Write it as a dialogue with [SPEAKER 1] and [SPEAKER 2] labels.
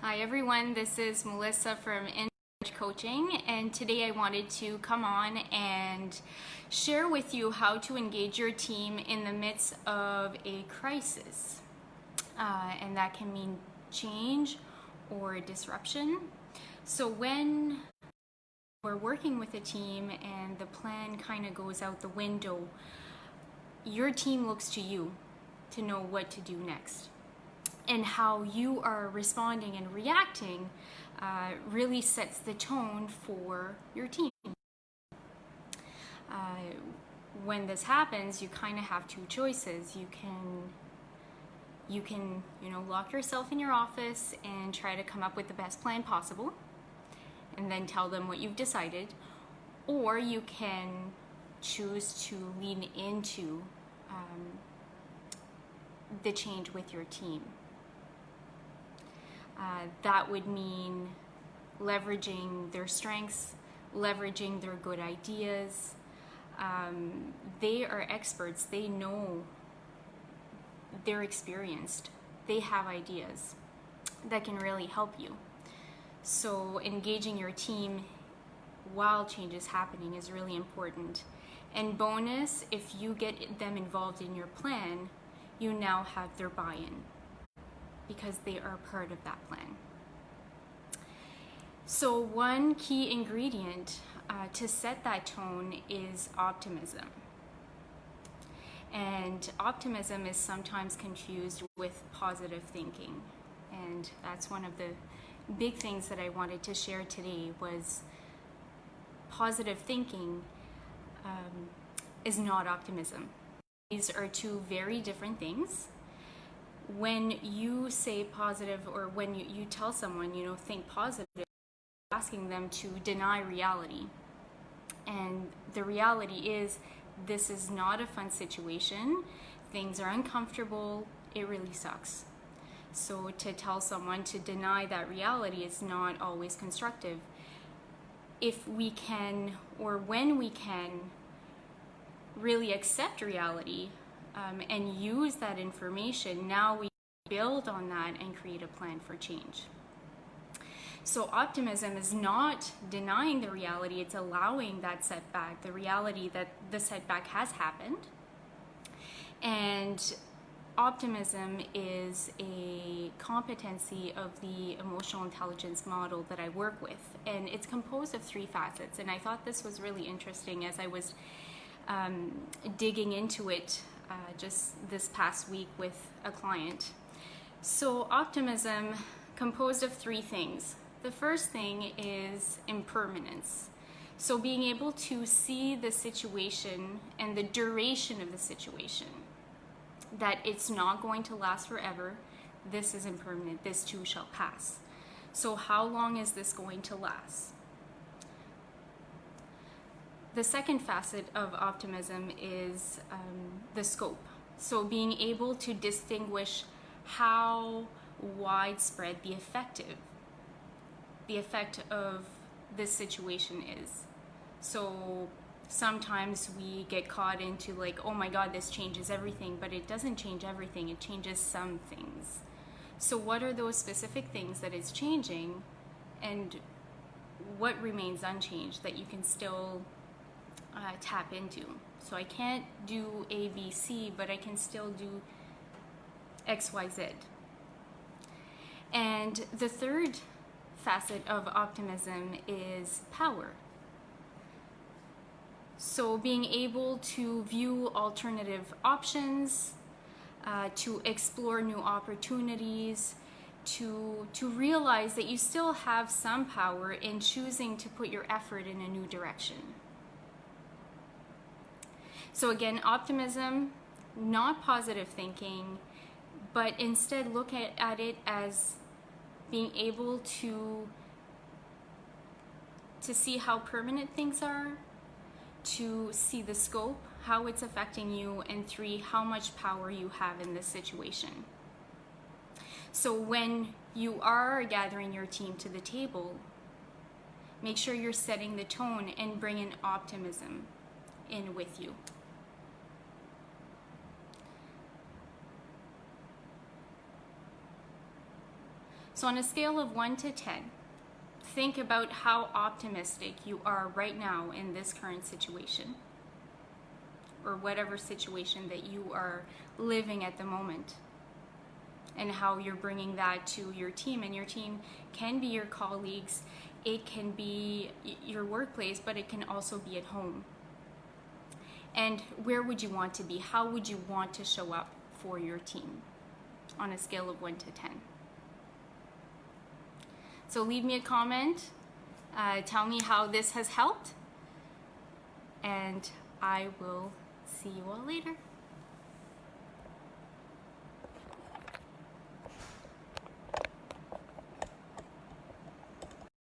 [SPEAKER 1] Hi everyone, this is Melissa from InCharge Coaching, and today I wanted to come on and share with you how to engage your team in the midst of a crisis. And that can mean change or disruption. So when we're working with a team and the plan kind of goes out the window, your team looks to you to know what to do next. And how you are responding and reacting really sets the tone for your team. When this happens, you kind of have two choices. You can lock yourself in your office and try to come up with the best plan possible, and then tell them what you've decided, or you can choose to lean into the change with your team. That would mean leveraging their strengths, leveraging their good ideas. They are experts, they know, they're experienced, they have ideas that can really help you. So engaging your team while change is happening is really important. And bonus, if you get them involved in your plan, you now have their buy-in, because they are part of that plan. So one key ingredient to set that tone is optimism. And optimism is sometimes confused with positive thinking. And that's one of the big things that I wanted to share today was positive thinking is not optimism. These are two very different things. When you say positive, or when you tell someone, think positive, you're asking them to deny reality. And the reality is, this is not a fun situation. Things are uncomfortable. It really sucks. So to tell someone to deny that reality is not always constructive. If we can, or when we can, really accept reality and use that information, now we build on that and create a plan for change. So optimism is not denying the reality, it's allowing that setback, the reality that the setback has happened. And optimism is a competency of the emotional intelligence model that I work with. And it's composed of 3 facets. And I thought this was really interesting as I was digging into it just this past week with a client. So optimism composed of 3 things. The first thing is impermanence. So being able to see the situation and the duration of the situation, that it's not going to last forever. This is impermanent. This too shall pass. So how long is this going to last? The second facet of optimism is the scope. So being able to distinguish how widespread the effect of this situation is. So sometimes we get caught into like, oh my God, this changes everything, but it doesn't change everything, it changes some things. So what are those specific things that it's changing, and what remains unchanged that you can still tap into? So I can't do A, B, C, but I can still do X, Y, Z. And the third facet of optimism is power. So being able to view alternative options, to explore new opportunities, to realize that you still have some power in choosing to put your effort in a new direction. So again, optimism, not positive thinking, but instead look at it as being able to see how permanent things are, to see the scope, how it's affecting you, and 3, how much power you have in this situation. So when you are gathering your team to the table, make sure you're setting the tone and bringing optimism in with you. So on a scale of 1 to 10, think about how optimistic you are right now in this current situation, or whatever situation that you are living at the moment, and how you're bringing that to your team. And your team can be your colleagues, it can be your workplace, but it can also be at home. And where would you want to be? How would you want to show up for your team on a scale of 1 to 10? So leave me a comment, tell me how this has helped, and I will see you all later.